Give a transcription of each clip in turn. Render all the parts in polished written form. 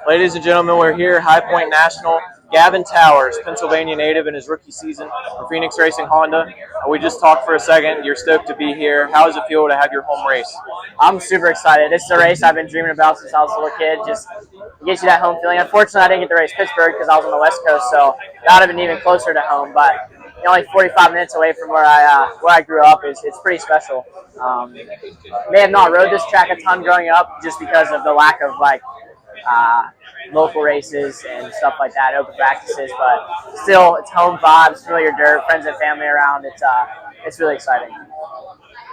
Ladies and gentlemen, we're here at High Point National. Gavin Towers, Pennsylvania native in his rookie season for Phoenix Racing Honda. We just talked for a second. You're stoked to be here. How does it feel to have your home race? I'm super excited. This is a race I've been dreaming about since I was a little kid. Just it gives you that home feeling. Unfortunately, I didn't get to race Pittsburgh because I was on the West Coast, so that would have been even closer to home. But only 45 minutes away from where I grew up it's pretty special. May have not rode this track a ton growing up just because of the lack of uh, local races and stuff like that, open practices. But still, it's home vibes, familiar dirt, friends and family around. It's really exciting.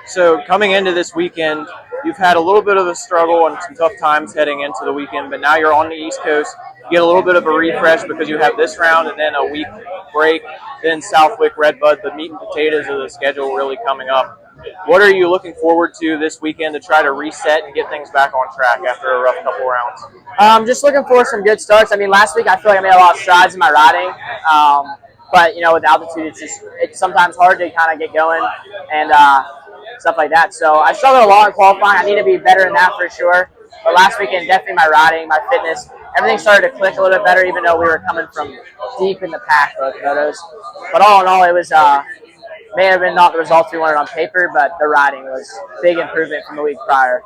So coming into this weekend, you've had a little bit of a struggle and some tough times heading into the weekend, but now you're on the East Coast. You get a little bit of a refresh because you have this round and then a week break, then Southwick, Redbud, the meat and potatoes of the schedule really coming up. What are you looking forward to this weekend to try to reset and get things back on track after a rough couple rounds? Just looking for some good starts. I mean, last week I feel like I made a lot of strides in my riding. But with altitude, it's sometimes hard to kind of get going and stuff like that. So I struggled a lot in qualifying. I need to be better in that for sure. But last weekend, definitely my riding, my fitness, everything started to click a little bit better, even though we were coming from deep in the pack both motos. But all in all, it was may have been not the results we wanted on paper, but the riding was big improvement from the week prior.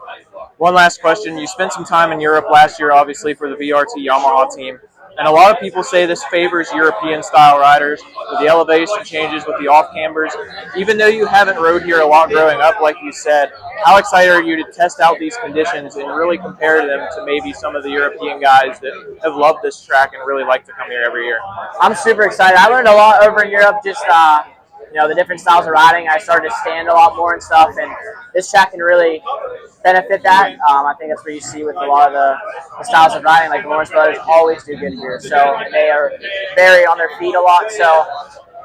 One last question. You spent some time in Europe last year, obviously, for the VRT Yamaha team. And a lot of people say this favors European-style riders with the elevation changes, with the off-cambers. Even though you haven't rode here a lot growing up, like you said, how excited are you to test out these conditions and really compare them to maybe some of the European guys that have loved this track and really like to come here every year? I'm super excited. I learned a lot over in Europe, just the different styles of riding. I started to stand a lot more and stuff, and this track can really benefit that. I think that's what you see with a lot of the styles of riding. Like the Lawrence brothers always do good here, so they are very on their feet a lot. So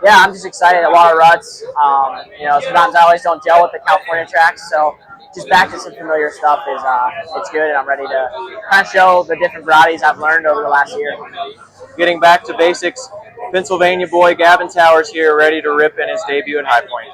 yeah, I'm just excited. A lot of ruts. Sometimes I always don't gel with the California tracks, so just back to some familiar stuff is it's good, and I'm ready to kind of show the different varieties I've learned over the last year. Getting back to basics, Pennsylvania boy Gavin Towers here, ready to rip in his debut at High Point.